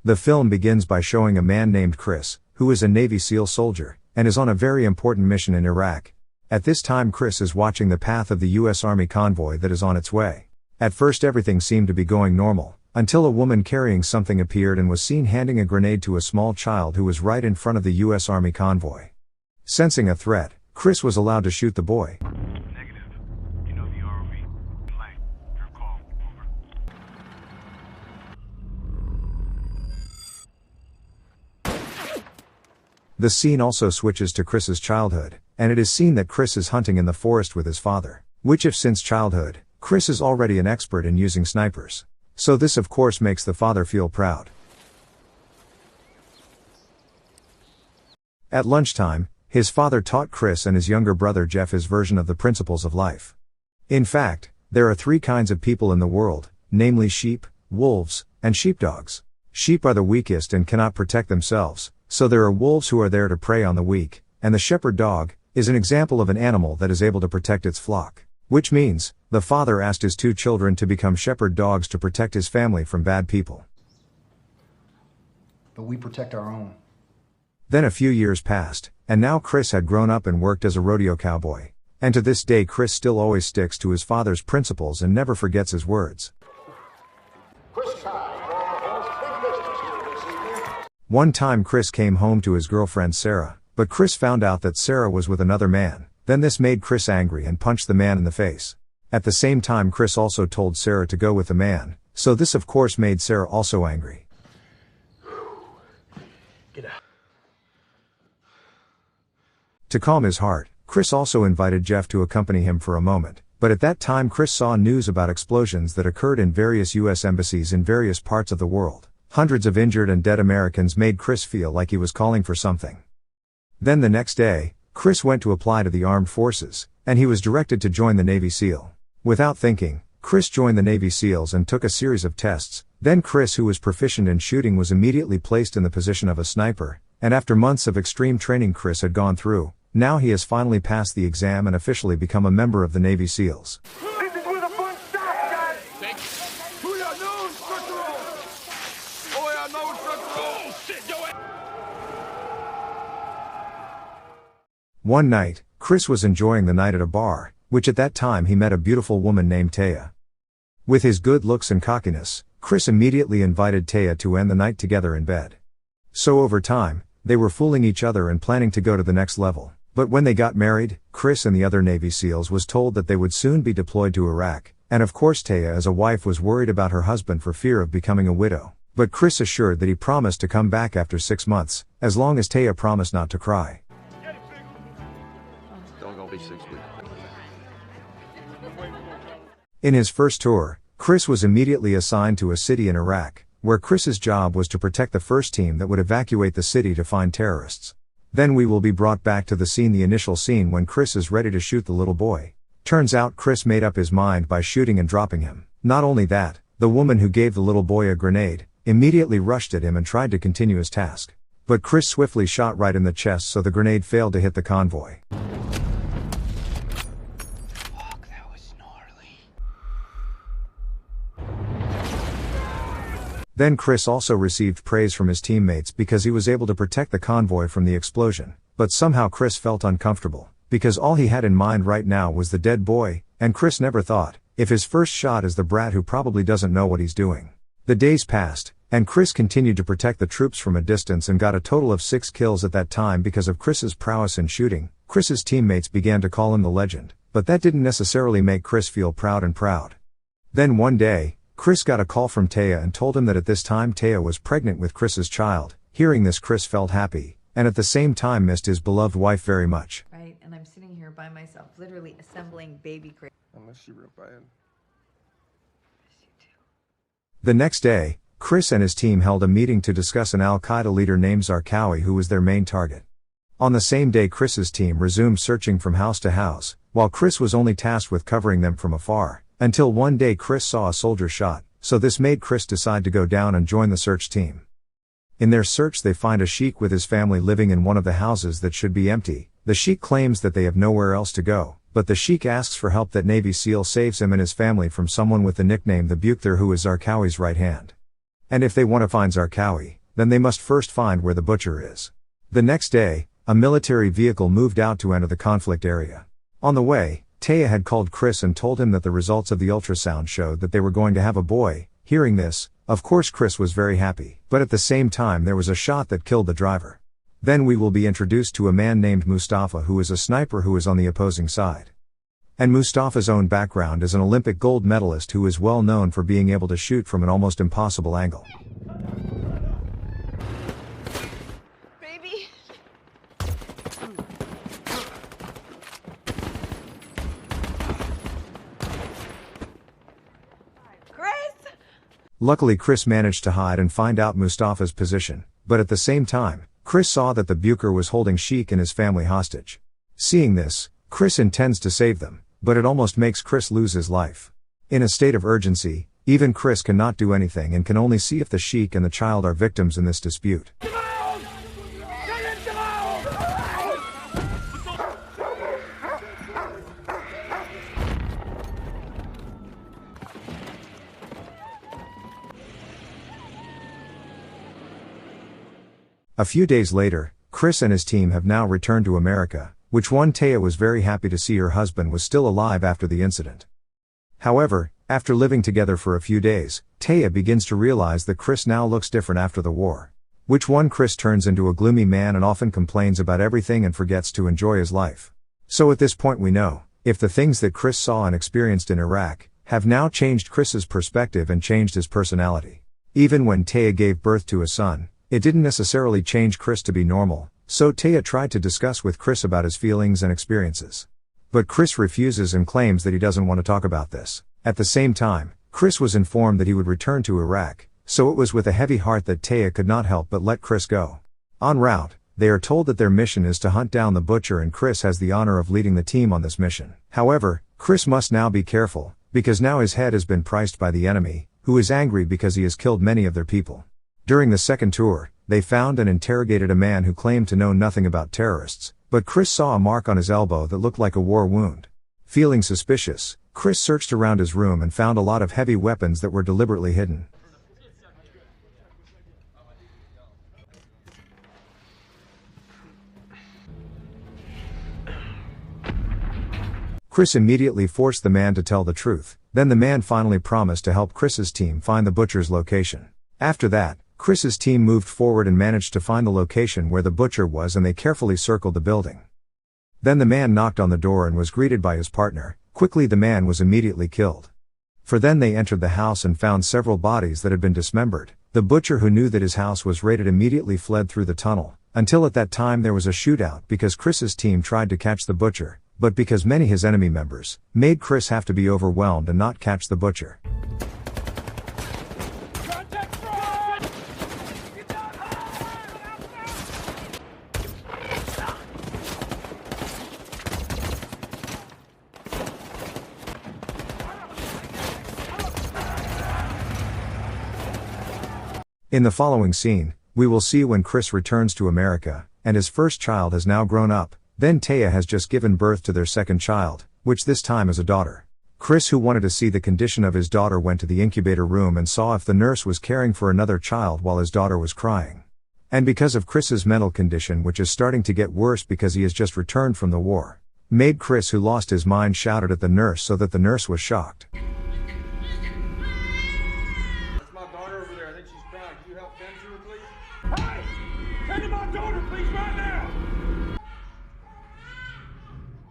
The film begins by showing a man named Chris, who is a Navy SEAL soldier, and is on a very important mission in Iraq. At this time Chris is watching the path of the US Army convoy that is on its way. At first everything seemed to be going normal, until a woman carrying something appeared and was seen handing a grenade to a small child who was right in front of the US Army convoy. Sensing a threat, Chris was allowed to shoot the boy. Negative. You know the ROV. Light. Your call. Over. The scene also switches to Chris's childhood, and it is seen that Chris is hunting in the forest with his father, which if since childhood, Chris is already an expert in using snipers. So this of course makes the father feel proud. At lunchtime, his father taught Chris and his younger brother Jeff his version of the principles of life. In fact, there are 3 kinds of people in the world, namely sheep, wolves, and sheepdogs. Sheep are the weakest and cannot protect themselves, so there are wolves who are there to prey on the weak, and the shepherd dog is an example of an animal that is able to protect its flock. Which means, the father asked his 2 children to become shepherd dogs to protect his family from bad people. But we protect our own. Then a few years passed, and now Chris had grown up and worked as a rodeo cowboy. And to this day Chris still always sticks to his father's principles and never forgets his words. One time Chris came home to his girlfriend Sarah, but Chris found out that Sarah was with another man. Then this made Chris angry and punched the man in the face. At the same time Chris also told Sarah to go with the man, so this of course made Sarah also angry. Get out. To calm his heart, Chris also invited Jeff to accompany him for a moment, but at that time Chris saw news about explosions that occurred in various US embassies in various parts of the world. Hundreds of injured and dead Americans made Chris feel like he was calling for something. Then the next day, Chris went to apply to the armed forces, and he was directed to join the Navy SEAL. Without thinking, Chris joined the Navy SEALs and took a series of tests. Then Chris, who was proficient in shooting, was immediately placed in the position of a sniper, and after months of extreme training Chris had gone through, now he has finally passed the exam and officially become a member of the Navy SEALs. This is where the fun stops, guys! Who y'all know structural? Oh, y'all know structural! Shit, yo! One night, Chris was enjoying the night at a bar, which at that time he met a beautiful woman named Taya. With his good looks and cockiness, Chris immediately invited Taya to end the night together in bed. So over time, they were fooling each other and planning to go to the next level. But when they got married, Chris and the other Navy SEALs was told that they would soon be deployed to Iraq, and of course Taya as a wife was worried about her husband for fear of becoming a widow. But Chris assured that he promised to come back after 6 months, as long as Taya promised not to cry. Be 6 weeks. In his first tour, Chris was immediately assigned to a city in Iraq, where Chris's job was to protect the first team that would evacuate the city to find terrorists. Then we will be brought back to the initial scene when Chris is ready to shoot the little boy. Turns out Chris made up his mind by shooting and dropping him. Not only that, the woman who gave the little boy a grenade immediately rushed at him and tried to continue his task. But Chris swiftly shot right in the chest, so the grenade failed to hit the convoy. Then Chris also received praise from his teammates because he was able to protect the convoy from the explosion, but somehow Chris felt uncomfortable, because all he had in mind right now was the dead boy, and Chris never thought, if his first shot is the brat who probably doesn't know what he's doing. The days passed, and Chris continued to protect the troops from a distance and got a total of 6 kills at that time because of Chris's prowess in shooting. Chris's teammates began to call him the legend, but that didn't necessarily make Chris feel proud. Then one day, Chris got a call from Taya and told him that at this time Taya was pregnant with Chris's child. Hearing this, Chris felt happy, and at the same time missed his beloved wife very much. Right, and I'm sitting here by myself, literally assembling baby crates. Unless you real bad. The next day, Chris and his team held a meeting to discuss an Al-Qaeda leader named Zarqawi who was their main target. On the same day Chris's team resumed searching from house to house, while Chris was only tasked with covering them from afar. Until one day Chris saw a soldier shot, so this made Chris decide to go down and join the search team. In their search they find a sheik with his family living in one of the houses that should be empty. The sheik claims that they have nowhere else to go, but the sheik asks for help. That Navy SEAL saves him and his family from someone with the nickname the Bukthar, who is Zarqawi's right hand. And if they want to find Zarqawi, then they must first find where the butcher is. The next day, a military vehicle moved out to enter the conflict area. On the way, Taya had called Chris and told him that the results of the ultrasound showed that they were going to have a boy. Hearing this, of course Chris was very happy, but at the same time there was a shot that killed the driver. Then we will be introduced to a man named Mustafa who is a sniper who is on the opposing side. And Mustafa's own background is an Olympic gold medalist who is well known for being able to shoot from an almost impossible angle. Baby. Chris! Luckily Chris managed to hide and find out Mustafa's position, but at the same time, Chris saw that the Bucher was holding Sheik and his family hostage. Seeing this, Chris intends to save them, but it almost makes Chris lose his life. In a state of urgency, even Chris cannot do anything and can only see if the Sheik and the child are victims in this dispute. A few days later, Chris and his team have now returned to America, which one Taya was very happy to see her husband was still alive after the incident. However, after living together for a few days, Taya begins to realize that Chris now looks different after the war. Which one Chris turns into a gloomy man and often complains about everything and forgets to enjoy his life. So at this point we know, if the things that Chris saw and experienced in Iraq, have now changed Chris's perspective and changed his personality. Even when Taya gave birth to a son, it didn't necessarily change Chris to be normal, so Taya tried to discuss with Chris about his feelings and experiences. But Chris refuses and claims that he doesn't want to talk about this. At the same time, Chris was informed that he would return to Iraq, so it was with a heavy heart that Taya could not help but let Chris go. En route, they are told that their mission is to hunt down the butcher and Chris has the honor of leading the team on this mission. However, Chris must now be careful, because now his head has been priced by the enemy, who is angry because he has killed many of their people. During the second tour, they found and interrogated a man who claimed to know nothing about terrorists, but Chris saw a mark on his elbow that looked like a war wound. Feeling suspicious, Chris searched around his room and found a lot of heavy weapons that were deliberately hidden. Chris immediately forced the man to tell the truth, then the man finally promised to help Chris's team find the butcher's location. After that, Chris's team moved forward and managed to find the location where the butcher was and they carefully circled the building. Then the man knocked on the door and was greeted by his partner. Quickly the man was immediately killed. For then they entered the house and found several bodies that had been dismembered. The butcher who knew that his house was raided immediately fled through the tunnel, until at that time there was a shootout because Chris's team tried to catch the butcher, but because many his enemy members made Chris have to be overwhelmed and not catch the butcher. In the following scene, we will see when Chris returns to America, and his first child has now grown up, then Taya has just given birth to their second child, which this time is a daughter. Chris, who wanted to see the condition of his daughter, went to the incubator room and saw if the nurse was caring for another child while his daughter was crying. And because of Chris's mental condition, which is starting to get worse because he has just returned from the war, made Chris, who lost his mind, shouted at the nurse so that the nurse was shocked.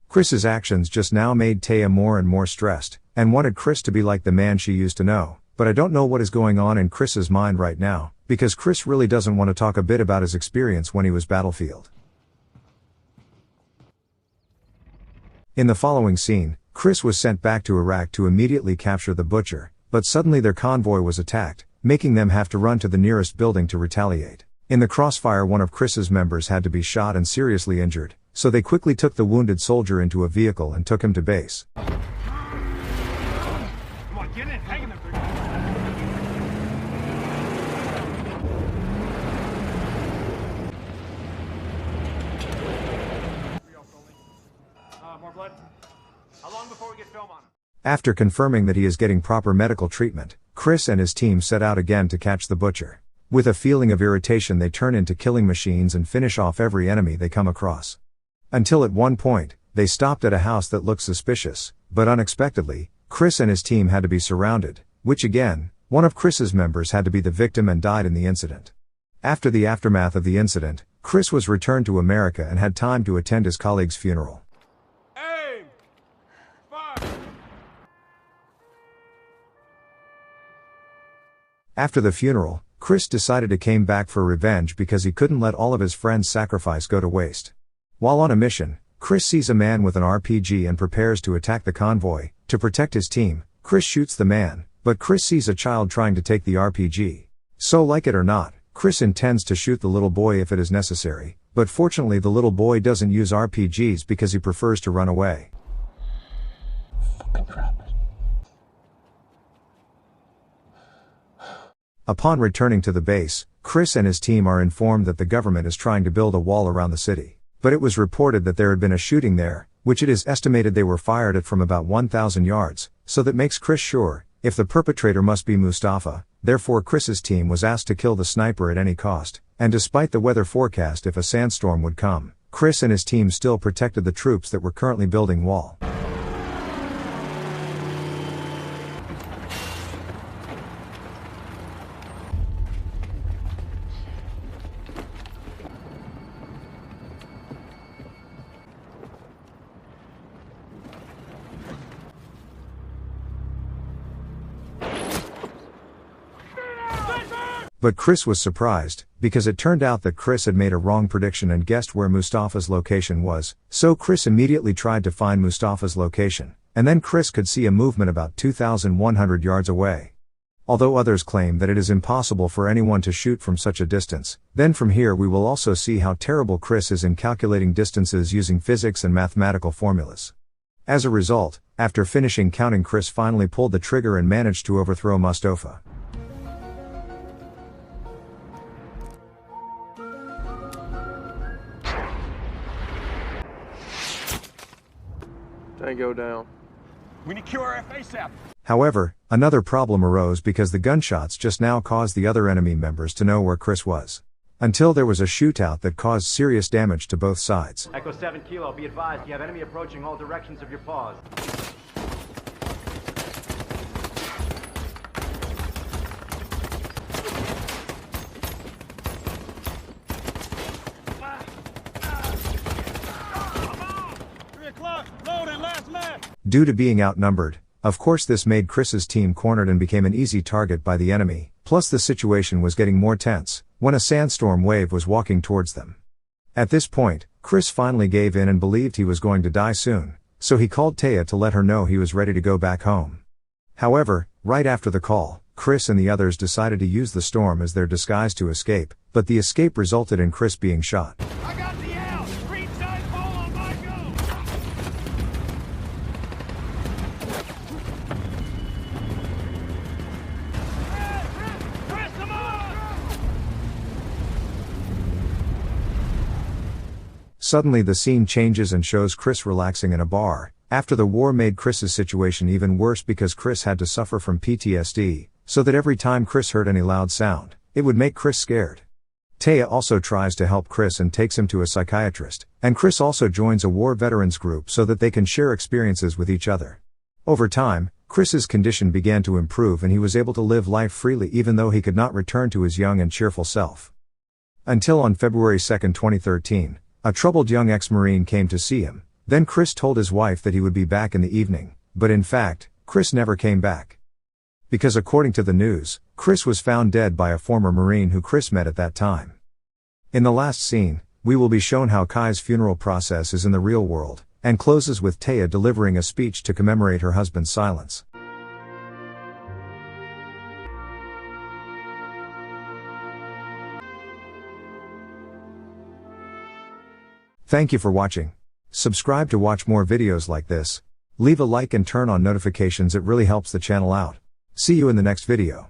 Chris's actions just now made Taya more and more stressed, and wanted Chris to be like the man she used to know, but I don't know what is going on in Chris's mind right now, because Chris really doesn't want to talk a bit about his experience when he was battlefield. In the following scene, Chris was sent back to Iraq to immediately capture the butcher, but suddenly their convoy was attacked, making them have to run to the nearest building to retaliate. In the crossfire, one of Chris's members had to be shot and seriously injured, so they quickly took the wounded soldier into a vehicle and took him to base. Come on, get in, hang in there, big more blood? How long before we get film on him? After confirming that he is getting proper medical treatment, Chris and his team set out again to catch the butcher. With a feeling of irritation, they turn into killing machines and finish off every enemy they come across. Until at one point, they stopped at a house that looked suspicious, but unexpectedly, Chris and his team had to be surrounded, which again, one of Chris's members had to be the victim and died in the incident. After the aftermath of the incident, Chris was returned to America and had time to attend his colleague's funeral. Aim! Fire! After the funeral, Chris decided to came back for revenge because he couldn't let all of his friends' sacrifice go to waste. While on a mission, Chris sees a man with an RPG and prepares to attack the convoy. To protect his team, Chris shoots the man, but Chris sees a child trying to take the RPG. So like it or not, Chris intends to shoot the little boy if it is necessary, but fortunately the little boy doesn't use RPGs because he prefers to run away. Fucking crap. Upon returning to the base, Chris and his team are informed that the government is trying to build a wall around the city. But it was reported that there had been a shooting there, which it is estimated they were fired at from about 1,000 yards, so that makes Chris sure, if the perpetrator must be Mustafa. Therefore Chris's team was asked to kill the sniper at any cost, and despite the weather forecast if a sandstorm would come, Chris and his team still protected the troops that were currently building wall. But Chris was surprised, because it turned out that Chris had made a wrong prediction and guessed where Mustafa's location was, so Chris immediately tried to find Mustafa's location, and then Chris could see a movement about 2,100 yards away. Although others claim that it is impossible for anyone to shoot from such a distance, then from here we will also see how terrible Chris is in calculating distances using physics and mathematical formulas. As a result, after finishing counting, Chris finally pulled the trigger and managed to overthrow Mustafa. Tango down. We need QRF ASAP. However, another problem arose because the gunshots just now caused the other enemy members to know where Chris was. Until there was a shootout that caused serious damage to both sides. Echo 7 Kilo, be advised, you have enemy approaching all directions of your pause. Due to being outnumbered, of course this made Chris's team cornered and became an easy target by the enemy, plus the situation was getting more tense, when a sandstorm wave was walking towards them. At this point, Chris finally gave in and believed he was going to die soon, so he called Taya to let her know he was ready to go back home. However, right after the call, Chris and the others decided to use the storm as their disguise to escape, but the escape resulted in Chris being shot. I got the L. Green side pole on my go. Press them on. Suddenly the scene changes and shows Chris relaxing in a bar. After the war made Chris's situation even worse because Chris had to suffer from PTSD, so that every time Chris heard any loud sound, it would make Chris scared. Taya also tries to help Chris and takes him to a psychiatrist, and Chris also joins a war veterans group so that they can share experiences with each other. Over time, Chris's condition began to improve and he was able to live life freely even though he could not return to his young and cheerful self. Until on February 2, 2013, a troubled young ex-Marine came to see him. Then Chris told his wife that he would be back in the evening, but in fact, Chris never came back. Because according to the news, Chris was found dead by a former Marine who Chris met at that time. In the last scene, we will be shown how Kai's funeral process is in the real world, and closes with Taya delivering a speech to commemorate her husband's silence. Thank you for watching. Subscribe to watch more videos like this. Leave a like and turn on notifications, it really helps the channel out. See you in the next video.